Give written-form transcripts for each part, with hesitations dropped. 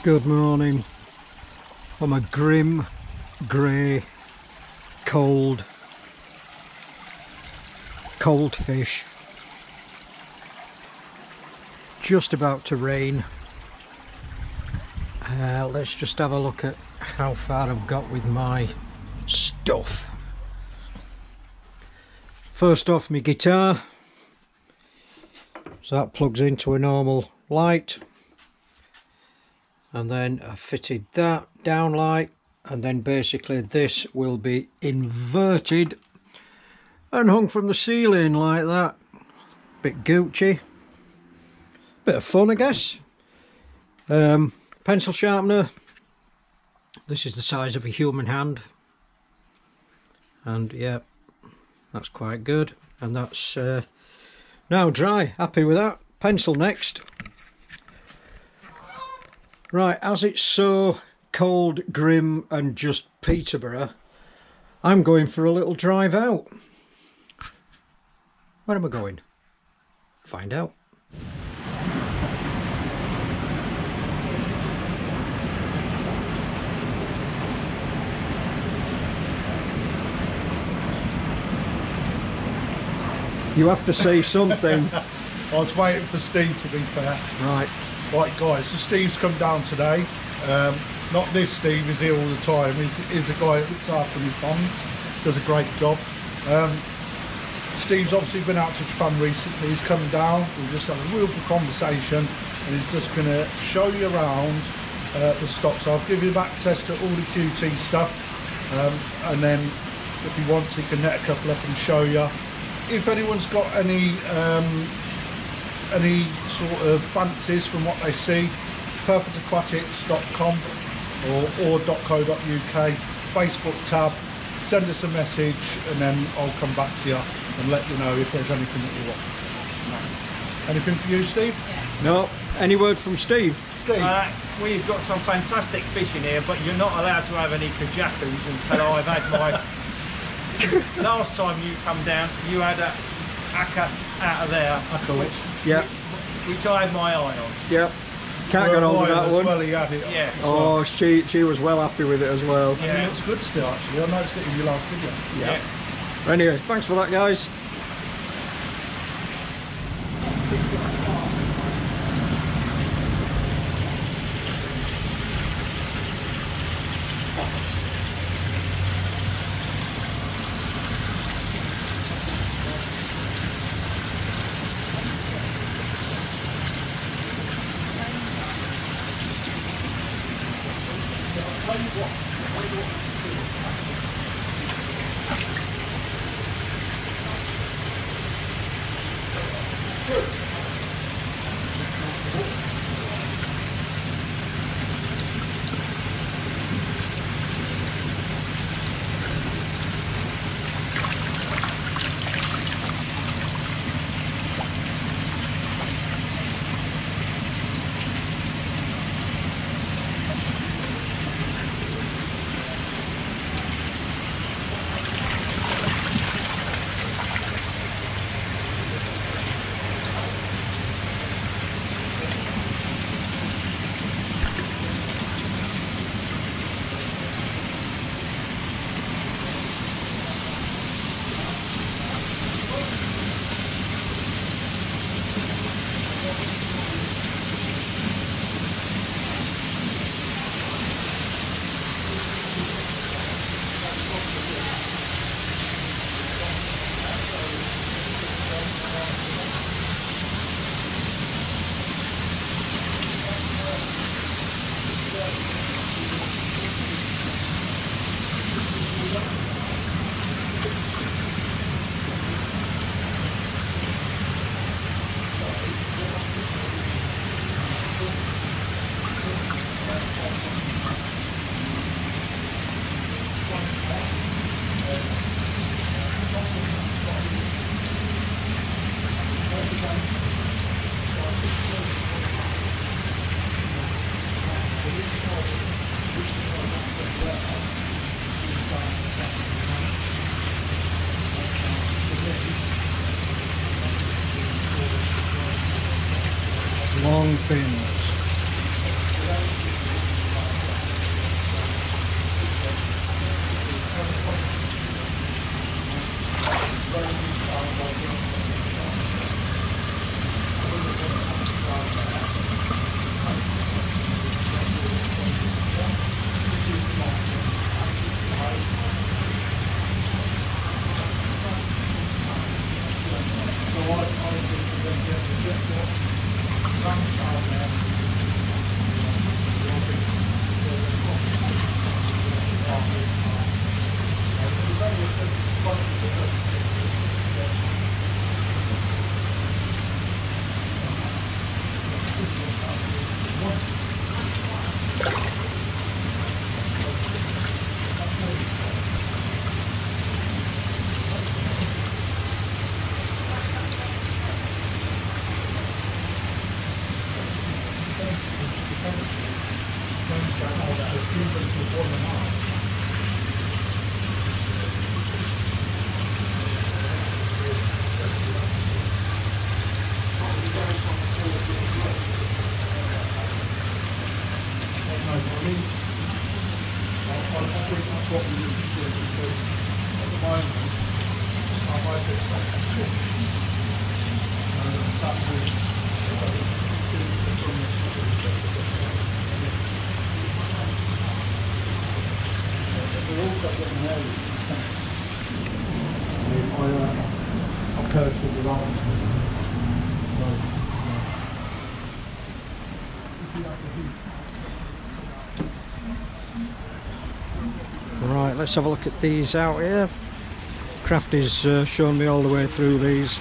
Good morning. I'm a grim, grey, cold fish. Just about to rain. Let's just have a look at how far I've got with my stuff. First off, my guitar. So that plugs into a normal light. And then I fitted that down light, and then basically this will be inverted and hung from the ceiling like that. Bit Gucci, bit of fun I guess. Pencil sharpener, this is the size of a human hand, and yeah, that's quite good. And that's now dry, happy with that. Pencil next. Right, as it's so cold, grim and just Peterborough, I'm going for a little drive out. Where am I going? Find out. You have to say something. I was waiting for Steve, to be fair. Right. Right guys, so Steve's come down today. Not this Steve, is here all the time. He's the guy that looks after me ponds, does a great job. Steve's obviously been out to Japan recently. He's come down, we've just had a real good conversation, and he's just going to show you around the stock. So I'll give him access to all the QT stuff, and then if he wants he can net a couple up and show you. If anyone's got any sort of fancies from what they see, perfectaquatics.com or .co.uk, Facebook tab, send us a message and then I'll come back to you and let you know if there's anything that you want. No. Anything for you, Steve? No. Any word from Steve? Steve? We've got some fantastic fish in here, but you're not allowed to have any kajakus until I've had my... Last time you come down, you had a acca out of there, Yeah. which I had my eye on. Yeah. Can't get on with that one. Well, he had it. Yeah. Oh, she was well happy with it as well. Yeah. And it looks good still, actually. I noticed it in your last video. Yeah. Anyway, thanks for that, guys. long fins. Right, let's have a look at these out here. Krafty's shown me all the way through these.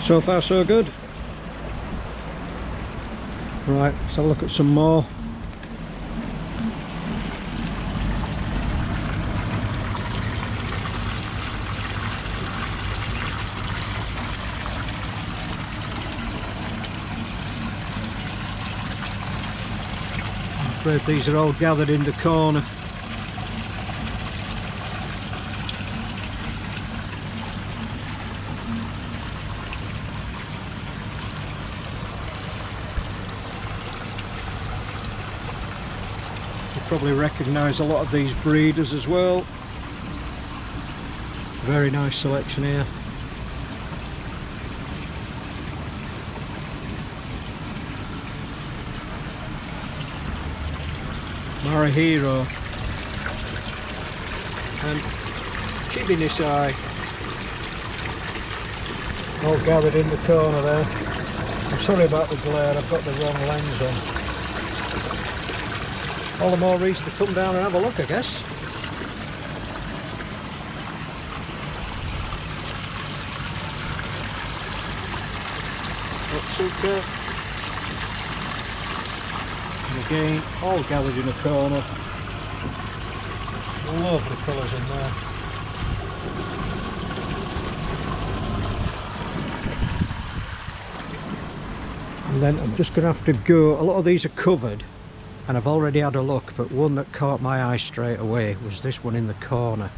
So far so good. Right, let's have a look at some more. I'm afraid these are all gathered in the corner. Probably recognise a lot of these breeders as well. Very nice selection here. Marahiro and Chibinisai all gathered in the corner there. I'm sorry about the glare, I've got the wrong lens on. All the more reason to come down and have a look, I guess. Otsuka. And again, all gathered in a corner. Lovely colours in there. And then I'm just going to have to go. A lot of these are covered. And I've already had a look, but one that caught my eye straight away was this one in the corner.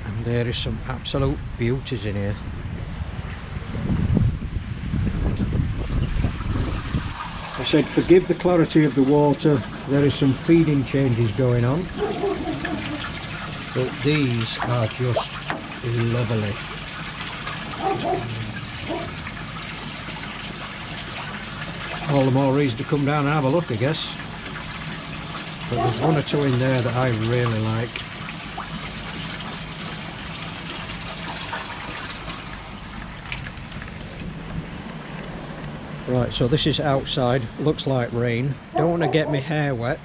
And there is some absolute beauties in here. I said forgive the clarity of the water, there is some feeding changes going on. But these are just lovely. All the more reason to come down and have a look, I guess. But there's one or two in there that I really like. Right, so this is outside, looks like rain. Don't want to get my hair wet.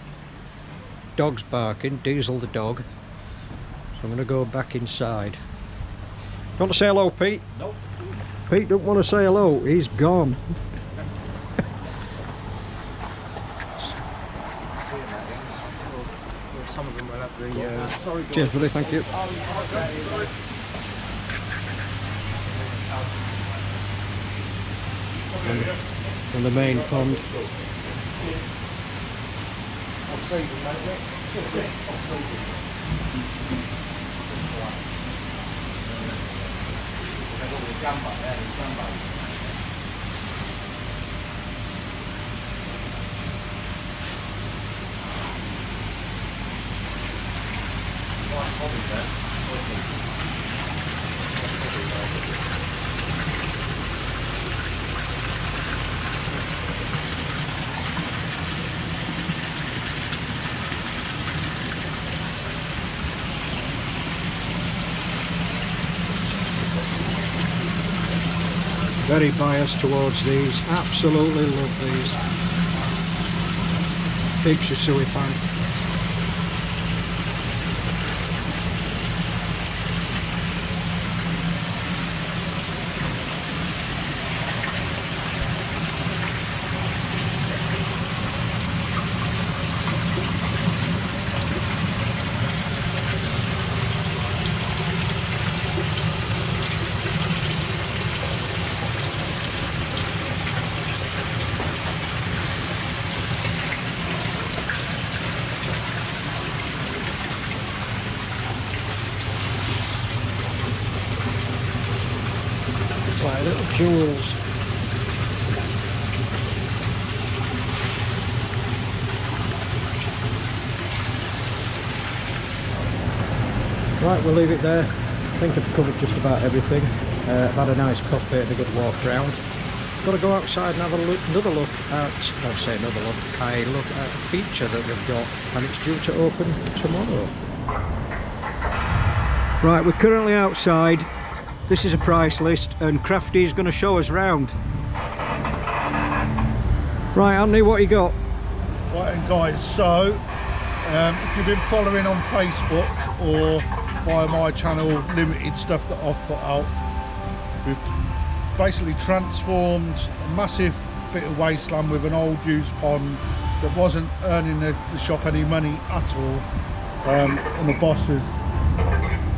Dog's barking, Diesel the dog. So I'm going to go back inside. You want to say hello, Pete? Nope. Pete don't want to say hello, he's gone. Some of them will have the... Cheers, buddy, thank you. And the main pond. Very biased towards these, absolutely love these. Big Shisui fan. Like little jewels. Right, we'll leave it there. I think I've covered just about everything. I've had a nice coffee and a good walk around. Got to go outside and have a look, another look at, I'll say another look, I look at a feature that they've got, and it's due to open tomorrow. Right, we're currently outside. This is a price list, and Krafty is going to show us round. Right, Anthony, what you got? Right, and guys, so if you've been following on Facebook or via my channel, limited stuff that I've put out, we've basically transformed a massive bit of wasteland with an old used pond that wasn't earning the shop any money at all, and the boss has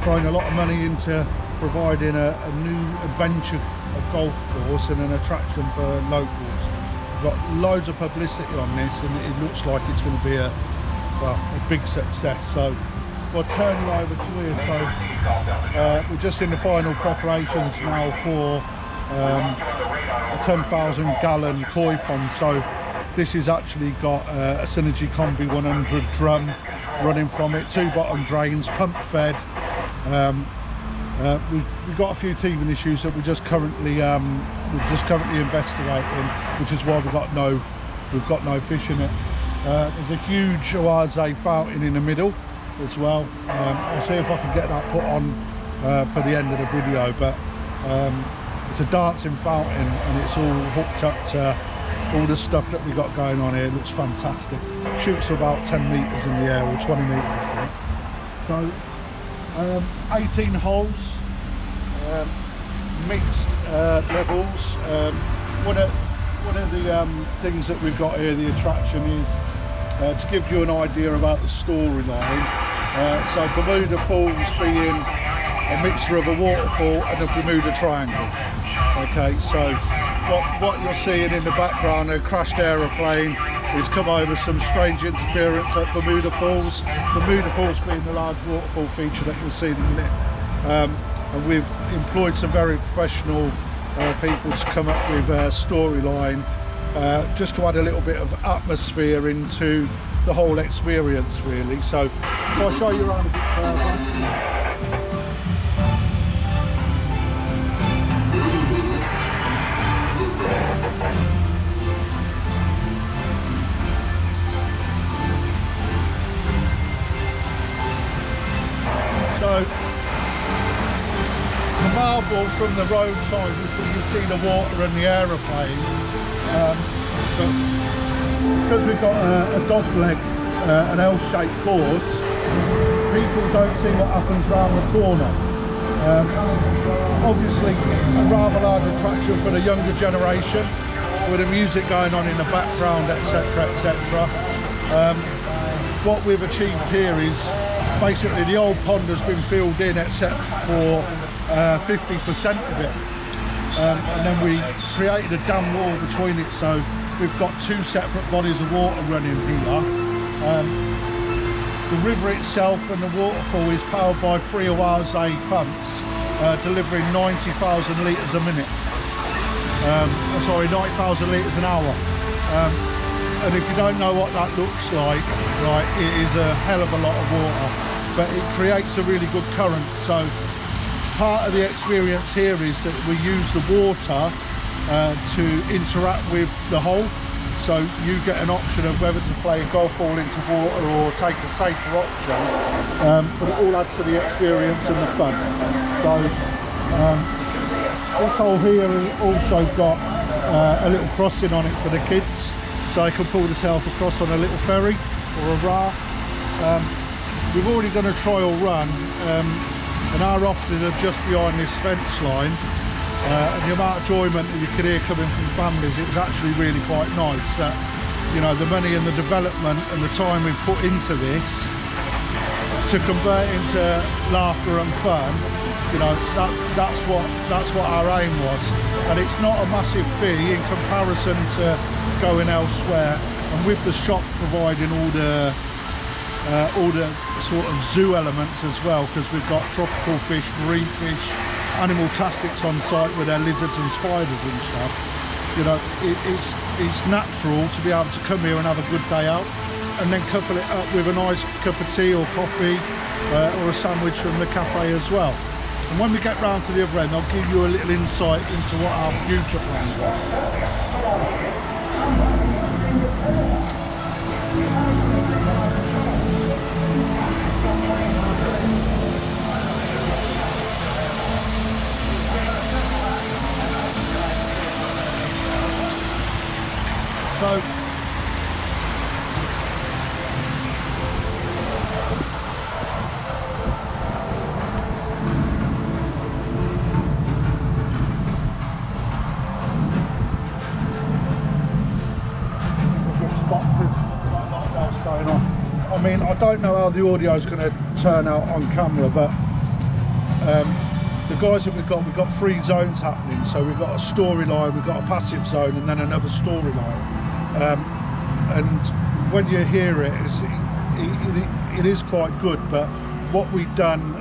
thrown a lot of money into providing a new adventure, a golf course and an attraction for locals. We've got loads of publicity on this, and it looks like it's going to be a big success. So we'll turn you over to here. So we're just in the final preparations now for a 10,000 gallon koi pond. So this has actually got a Synergy Combi 100 drum running from it, 2 bottom drains, pump fed. We've got a few teething issues that we're just currently investigating, which is why we've got no fish in it. There's a huge oase fountain in the middle as well. I'll see if I can get that put on for the end of the video, but it's a dancing fountain and it's all hooked up to all the stuff that we got going on here. It looks fantastic. Shoots about 10 metres in the air, or 20 metres I think. So 18 holes, mixed levels. One of the things that we've got here, the attraction, is to give you an idea about the storyline. So Bermuda Falls being a mixture of a waterfall and a Bermuda Triangle. Okay, so what you're seeing in the background, a crashed aeroplane, is come over some strange interference at Bermuda Falls. Bermuda Falls being the large waterfall feature that you'll see in a minute. And we've employed some very professional people to come up with a storyline, just to add a little bit of atmosphere into the whole experience, really. So if I show you around a bit further. from the roadside, you can see the water and the aeroplane. But because we've got a dog leg, an L-shaped course, people don't see what happens round the corner. Obviously a rather large attraction for the younger generation, with the music going on in the background, etc, etc. What we've achieved here is basically the old pond has been filled in except for 50% of it, and then we created a dam wall between it, so we've got two separate bodies of water running here. The river itself and the waterfall is powered by 3 Oase pumps, delivering 90,000 litres a minute. Sorry, 90,000 litres an hour. And if you don't know what that looks like, right, it is a hell of a lot of water, but it creates a really good current. So part of the experience here is that we use the water to interact with the hole. So you get an option of whether to play a golf ball into water or take a safer option, but it all adds to the experience and the fun. So this hole here has also got a little crossing on it for the kids, so they can pull themselves across on a little ferry or a raft. We've already done a trial run, and our offices are just behind this fence line. And the amount of enjoyment that you could hear coming from families, it was actually really quite nice. You know, the money and the development and the time we've put into this to convert into laughter and fun, you know, that's what our aim was. And it's not a massive fee in comparison to going elsewhere. And with the shop providing all the sort of zoo elements as well, because we've got tropical fish, marine fish, animal plastics on site with their lizards and spiders and stuff. You know, it's natural to be able to come here and have a good day out, and then couple it up with a nice cup of tea or coffee or a sandwich from the cafe as well. And when we get round to the other end, I'll give you a little insight into what our future plans are. So going on. I mean, I don't know how the audio is going to turn out on camera, but the guys that we've got 3 zones happening. So we've got a storyline, we've got a passive zone, and then another storyline. And when you hear it, it is quite good. But what we've done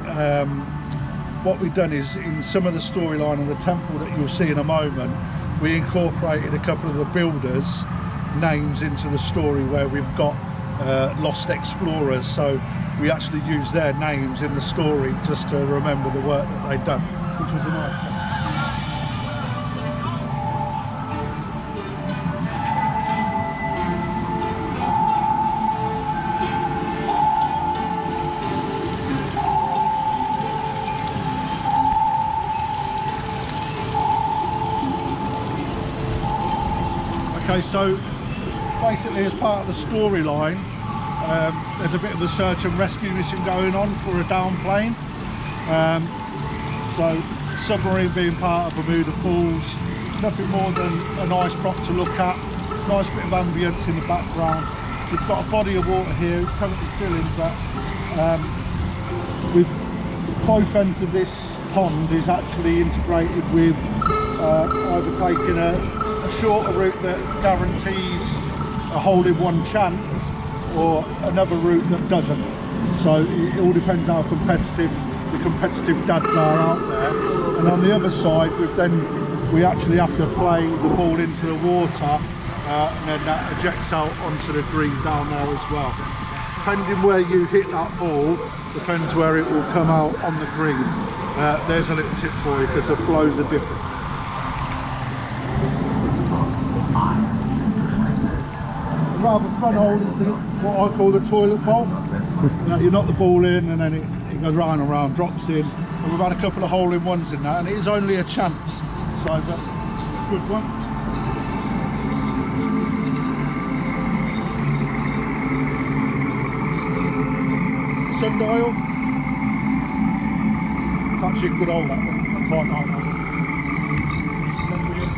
is, in some of the storyline and the temple that you'll see in a moment, we incorporated a couple of the builders' names into the story, where we've got lost explorers, so we actually use their names in the story just to remember the work that they've done, which was a nice thing. Okay, so basically, as part of the storyline, there's a bit of a search and rescue mission going on for a down plane. So submarine being part of Bermuda Falls, nothing more than a nice prop to look at, nice bit of ambience in the background. We've got a body of water here, it's currently filling, but with both ends of this pond is actually integrated with either taking a shorter route that guarantees a hole in one chance, or another route that doesn't. So it all depends how competitive the competitive dads are out there. And on the other side, we actually have to play the ball into the water, and then that ejects out onto the green down there as well. Depending where you hit that ball, depends where it will come out on the green. There's a little tip for you, because the flows are different. Rather fun hole is what I call the toilet bowl. You knock the ball in, and then it goes round and round, drops in, and we've had a couple of hole-in-ones in that, and it is only a chance, so a good one. Sundial, it's actually a good hole, that one. I quite like that one.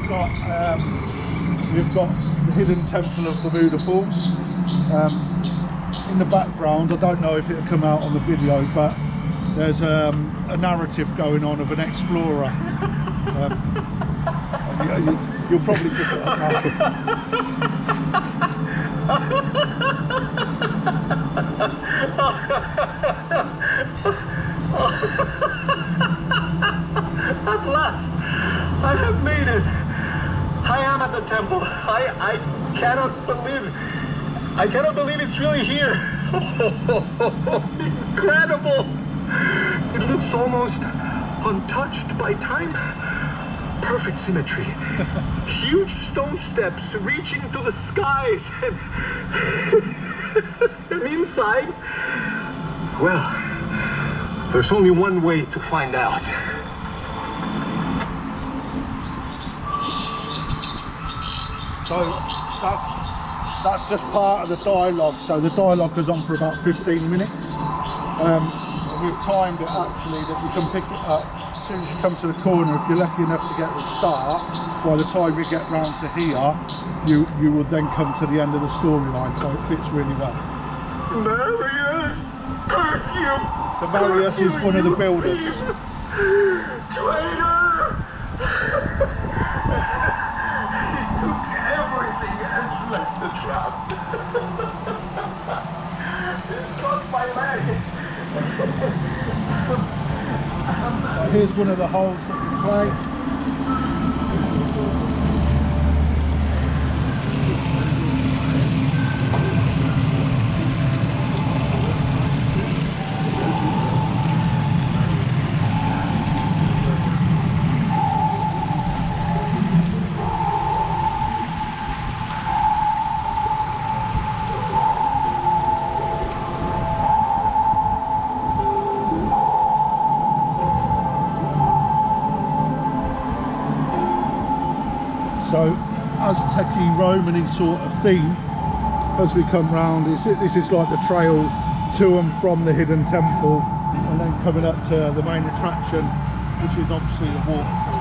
Then we've got the hidden temple of Bermuda Falls. In the background, I don't know if it'll come out on the video, but there's a narrative going on of an explorer. And you'll probably pick it up now. At last, I have made it. I am at the temple. I cannot believe it's really here. Incredible. It looks almost untouched by time. Perfect symmetry. Huge stone steps reaching to the skies. And inside, well, there's only one way to find out. So that's just part of the dialogue. So the dialogue goes on for about 15 minutes. We've timed it actually that you can pick it up as soon as you come to the corner. If you're lucky enough to get the start, by the time we get round to here, you will then come to the end of the storyline. So it fits really well. Marius! Curse you! So Marius is one of the builders. Traitor! He took everything and left the trap. It caught my leg. Here's one of the holes that we play. So Aztec-y, Roman-y sort of theme as we come round. This is like the trail to and from the hidden temple, and then coming up to the main attraction, which is obviously the waterfall.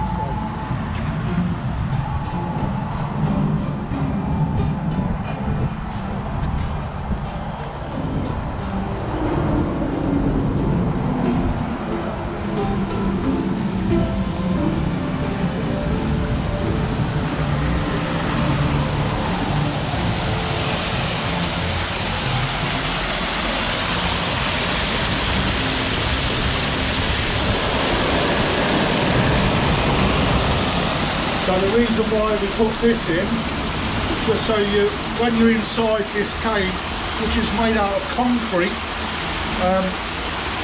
So the reason why we put this in is just so when you're inside this cave, which is made out of concrete,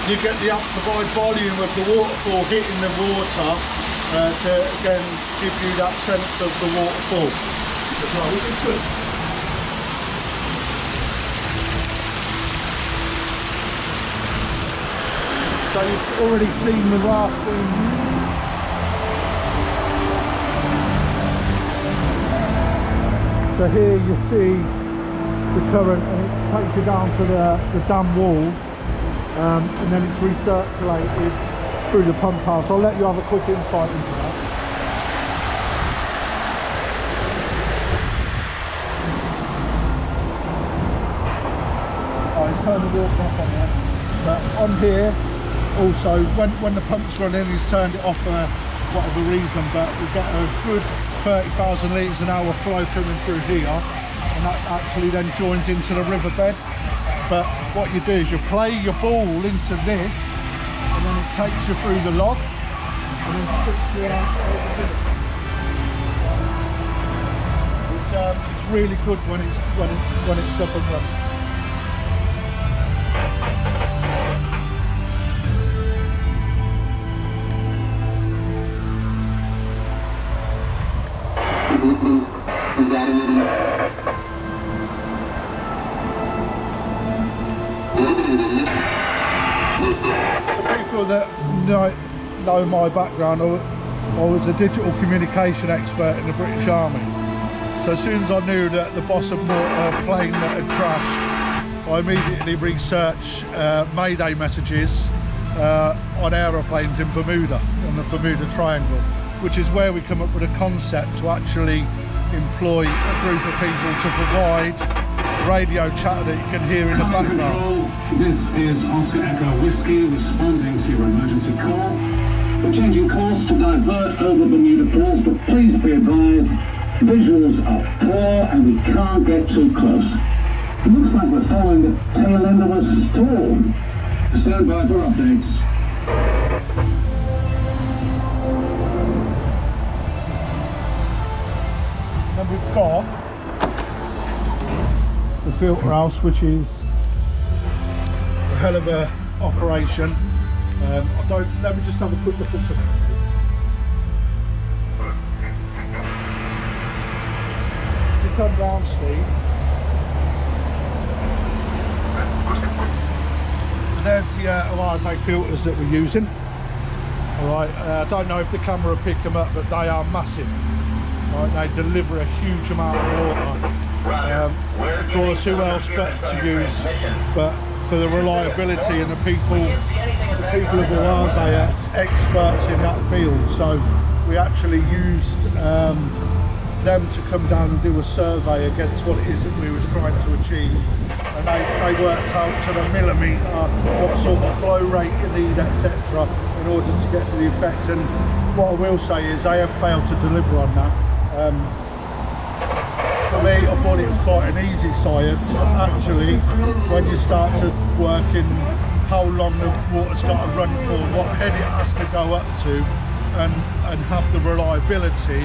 you get the amplified volume of the waterfall hitting the water to again give you that sense of the waterfall. So you've already seen the rafting. So here you see the current, and it takes you down to the dam wall, and then it's recirculated through the pump house. I'll let you have a quick insight into that. I turn the water off on there, but on here also when the pump's running, he's turned it off for whatever reason, but we get a good 30,000 litres an hour flow coming through here, and that actually then joins into the riverbed. But what you do is you play your ball into this, and then it takes you through the log, and then spits you out over here. It's really good when it's up and running. For people that know my background, I was a digital communication expert in the British Army. So as soon as I knew that the boss had bought a plane that had crashed, I immediately researched Mayday messages on aeroplanes in Bermuda, on the Bermuda Triangle, which is where we come up with a concept to actually employ a group of people to provide radio chatter that you can hear in the background. This is Oscar Echo Whiskey responding to your emergency call. We're changing course to divert over Bermuda Falls, but please be advised, visuals are poor and we can't get too close. It looks like we're following the tail end of a storm. Stand by for updates. Then we've got the filter house, which is a hell of a operation. Let me just have a quick look at something. You come round, Steve. So there's the Oase filters that we're using. Alright, I don't know if the camera will pick them up, but they are massive. Right, they deliver a huge amount of water. Of course, who else but to use, but for the reliability, and the people of Oase are experts in that field. So we actually used them to come down and do a survey against what it is that we were trying to achieve, and they worked out to the millimetre what sort of flow rate you need, etc., in order to get the effect. And what I will say is they have failed to deliver on that. For me, I thought it was quite an easy science, but actually when you start to work in how long the water's got to run for, what head it has to go up to, and have the reliability,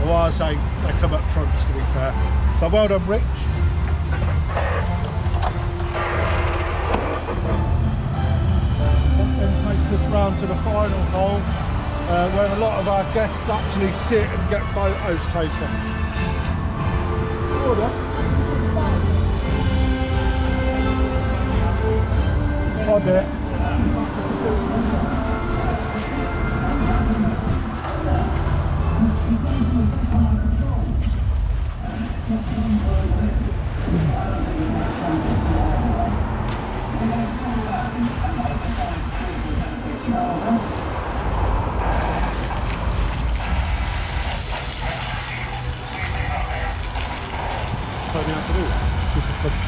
otherwise they come up trumps, to be fair. So well done, Rich. That then takes us round to the final hole, where a lot of our guests actually sit and get photos taken. Order. Hold it. How do you have to do it? Just push it.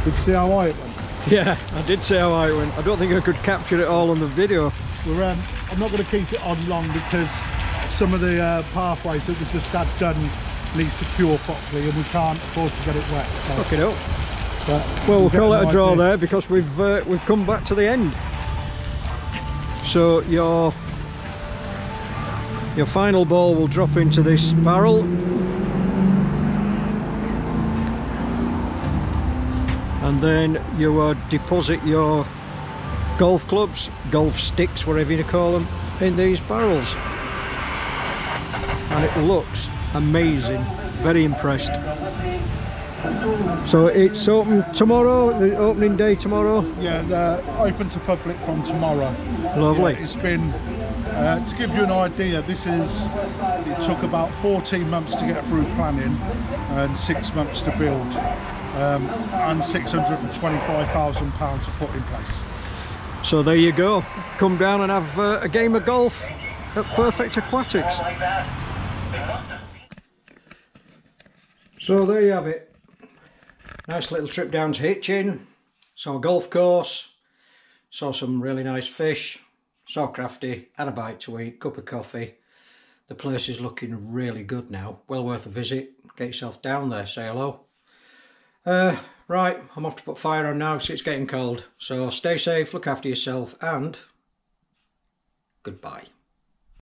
Did you see how high it went? Yeah, I did see how high it went. I don't think I could capture it all on the video. I'm not going to keep it on long because some of the pathways that we just had done needs to cure properly, and we can't afford to get it wet. So. Okay, no. Well, we'll call it a draw there because we've come back to the end. So your final ball will drop into this barrel, and then you deposit your golf clubs, golf sticks, whatever you call them, in these barrels, and it looks amazing. Very impressed. So it's open tomorrow, the opening day tomorrow? Yeah, they're open to public from tomorrow. Lovely. Yeah, it's been, to give you an idea, it took about 14 months to get through planning and 6 months to build, and £625,000 to put in place. So there you go, come down and have a game of golf at Perfect Aquatics. So there you have it. Nice little trip down to Hitchin, saw a golf course, saw some really nice fish, saw Krafty, had a bite to eat, cup of coffee. The place is looking really good now, well worth a visit. Get yourself down there, say hello. Right, I'm off to put fire on now because it's getting cold. So stay safe, look after yourself, and goodbye.